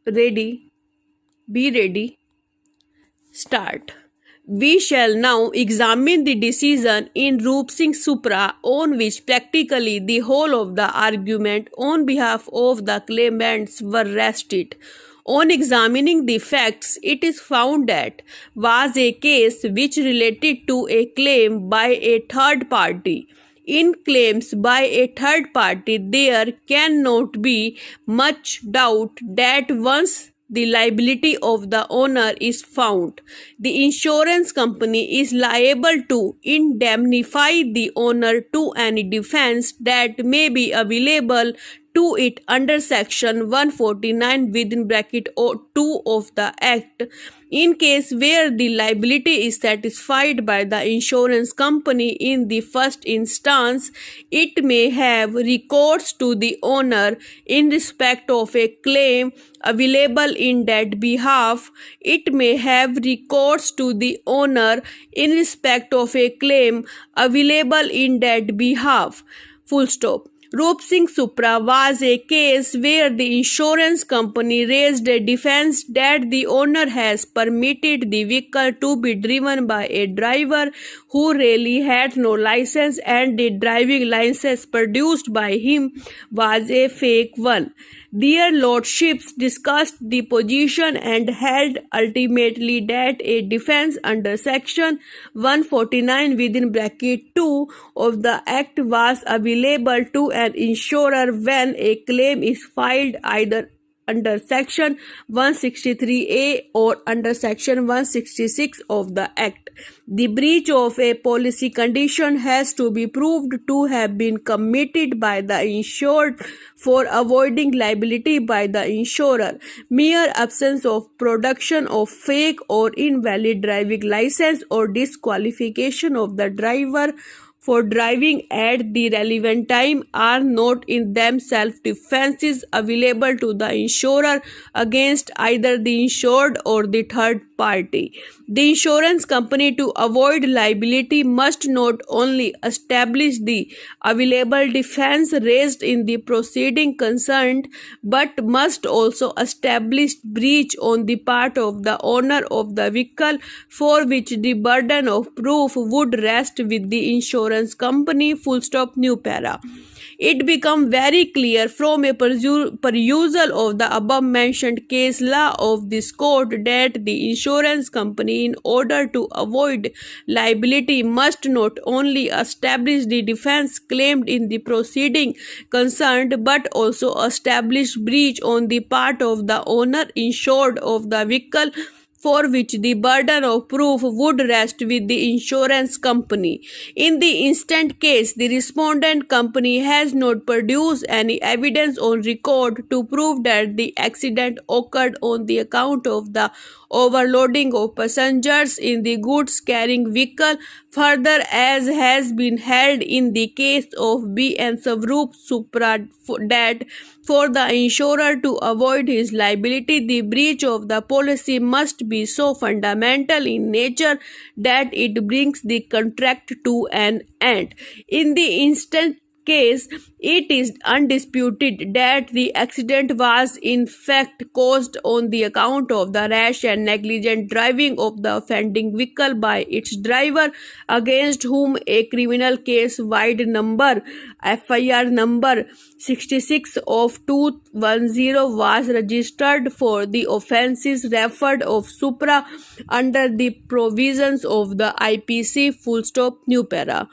Ready, be ready, start. We shall now examine the decision in Roop Singh Supra on which practically the whole of the argument on behalf of the claimants were rested. On examining the facts, it is found that was a case which related to a claim by a third party. In claims by a third party, there cannot be much doubt that once the liability of the owner is found, the insurance company is liable to indemnify the owner to any defense that may be available to it under section 149 within bracket 2 of the act. In case where the liability is satisfied by the insurance company in the first instance, it may have recourse to the owner in respect of a claim available in that behalf. It may have recourse to the owner in respect of a claim available in that behalf. Full stop. Roop Singh Supra was a case where the insurance company raised a defense that the owner has permitted the vehicle to be driven by a driver who really had no license and the driving license produced by him was a fake one. Their lordships discussed the position and held ultimately that a defense under section 149 within bracket 2 of the act was available to an insurer when a claim is filed either under section 163A or under section 166 of the act. The breach of a policy condition has to be proved to have been committed by the insured for avoiding liability by the insurer. Mere absence of production of fake or invalid driving license or disqualification of the driver for driving at the relevant time are not in themselves defenses available to the insurer against either the insured or the third party. The insurance company, to avoid liability, must not only establish the available defense raised in the proceeding concerned, but must also establish breach on the part of the owner of the vehicle, for which the burden of proof would rest with the insurance company. Full stop. New para. It became very clear from a perusal of the above mentioned case law of this court that the insurance company, in order to avoid liability, must not only establish the defense claimed in the proceeding concerned, but also establish breach on the part of the owner insured of the vehicle, for which the burden of proof would rest with the insurance company. In the instant case, the respondent company has not produced any evidence on record to prove that the accident occurred on the account of the overloading of passengers in the goods carrying vehicle. Further, as has been held in the case of B and Swaroop Supra, that for the insurer to avoid his liability, the breach of the policy must be so fundamental in nature that it brings the contract to an end. In the instant case, it is undisputed that the accident was in fact caused on the account of the rash and negligent driving of the offending vehicle by its driver, against whom a criminal case wide number FIR number 66 of 210 was registered for the offences referred of Supra under the provisions of the IPC. Full stop. New para.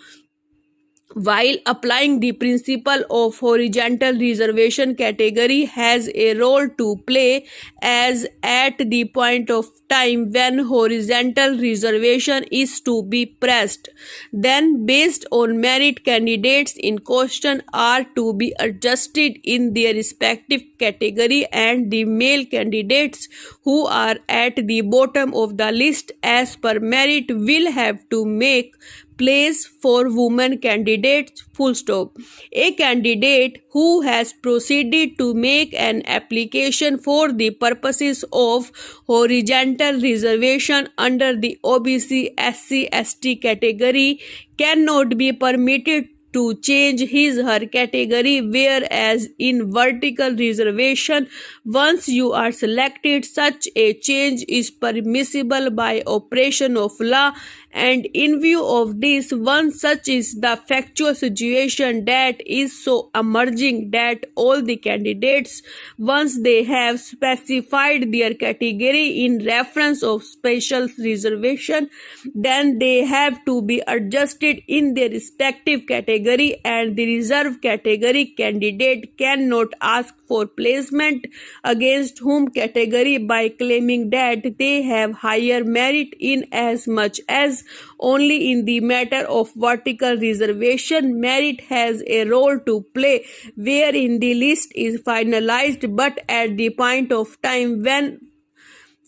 While applying the principle of horizontal reservation, category has a role to play, as at the point of time when horizontal reservation is to be pressed, then based on merit, candidates in question are to be adjusted in their respective category, and the male candidates who are at the bottom of the list as per merit will have to make place for women candidates. Full stop. A candidate who has proceeded to make an application for the purposes of horizontal reservation under the OBC SC ST category cannot be permitted to change his/her category, whereas in vertical reservation, once you are selected, such a change is permissible by operation of law. And in view of this, one such is the factual situation that is so emerging that all the candidates, once they have specified their category in reference of special reservation, then they have to be adjusted in their respective category, and the reserve category candidate cannot ask for placement against whom category by claiming that they have higher merit, in as much as only in the matter of vertical reservation merit has a role to play wherein the list is finalized, but at the point of time when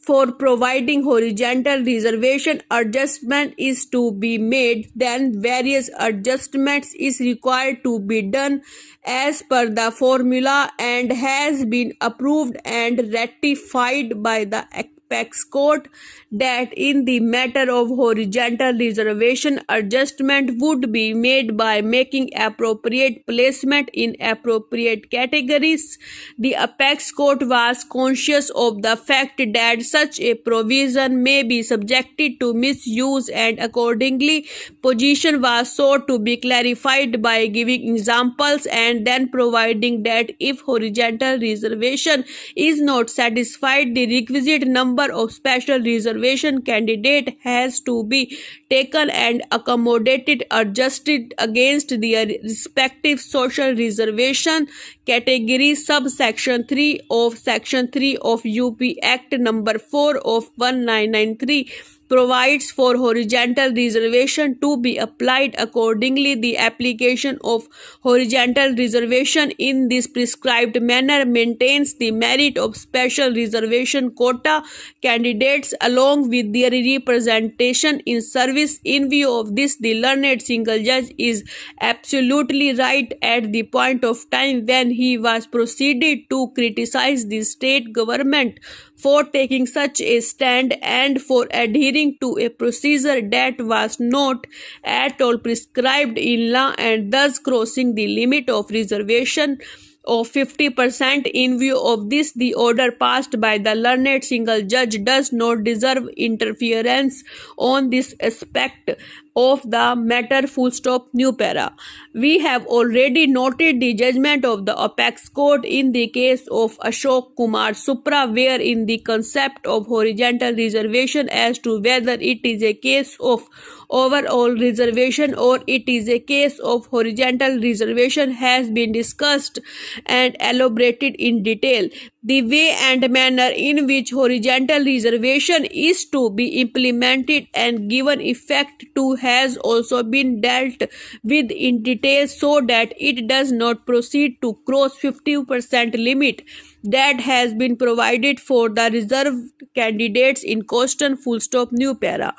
for providing horizontal reservation adjustment is to be made, then various adjustments is required to be done as per the formula and has been approved and ratified by the apex court, that in the matter of horizontal reservation adjustment would be made by making appropriate placement in appropriate categories. The apex court was conscious of the fact that such a provision may be subjected to misuse, and accordingly position was sought to be clarified by giving examples and then providing that if horizontal reservation is not satisfied, the requisite number of special reservation candidate has to be taken and accommodated adjusted against their respective social reservation category. Subsection 3 of Section 3 of UP Act number 4 of 1993 provides for horizontal reservation to be applied. Accordingly, the application of horizontal reservation in this prescribed manner maintains the merit of special reservation quota candidates along with their representation in service. In view of this, the learned single judge is absolutely right at the point of time when he was proceeded to criticize the state government for taking such a stand and for adhering to a procedure that was not at all prescribed in law and thus crossing the limit of reservation of 50%. In view of this, the order passed by the learned single judge does not deserve interference on this aspect of the matter. Full stop. New para. We have already noted the judgment of the apex court in the case of Ashok Kumar Supra, wherein the concept of horizontal reservation as to whether it is a case of overall reservation or it is a case of horizontal reservation has been discussed and elaborated in detail. The way and manner in which horizontal reservation is to be implemented and given effect to has also been dealt with in detail so that it does not proceed to cross 50% limit that has been provided for the reserved candidates in question. Full stop. New para.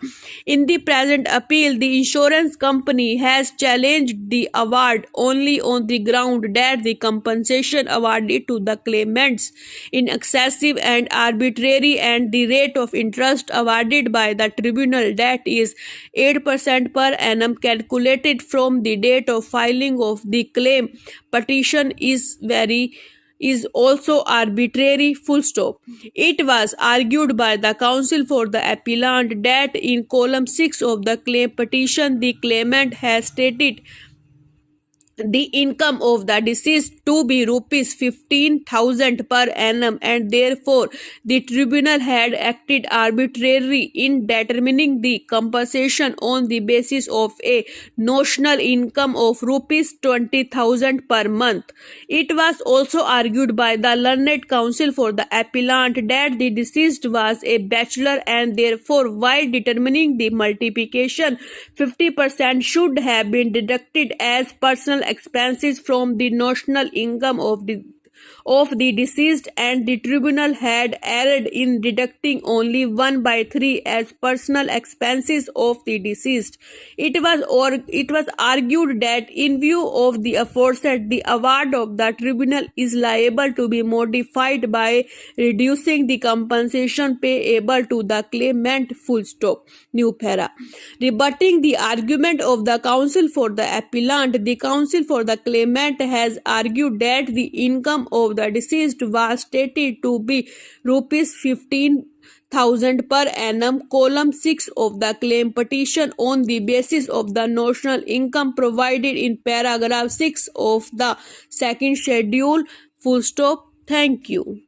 In the present appeal, the insurance company has challenged the award only on the ground that the compensation awarded to the claimants in excessive and arbitrary, and the rate of interest awarded by the tribunal, that is 8% per annum calculated from the date of filing of the claim petition, is also arbitrary. Full stop. It was argued by the counsel for the appellant that in column 6 of the claim petition, the claimant has stated the income of the deceased to be rupees 15,000 per annum, and therefore the tribunal had acted arbitrarily in determining the compensation on the basis of a notional income of rupees 20,000 per month. It was also argued by the learned counsel for the appellant that the deceased was a bachelor, and therefore while determining the multiplication, 50% should have been deducted as personal expenses from the notional income of the deceased, and the tribunal had erred in deducting only 1/3 as personal expenses of the deceased. It was argued that in view of the aforesaid, the award of the tribunal is liable to be modified by reducing the compensation payable to the claimant. Full stop. New para. Rebutting the argument of the counsel for the appellant, the counsel for the claimant has argued that the income of the deceased was stated to be rupees 15,000 per annum, column 6 of the claim petition, on the basis of the notional income provided in paragraph 6 of the second schedule. Full stop. Thank you.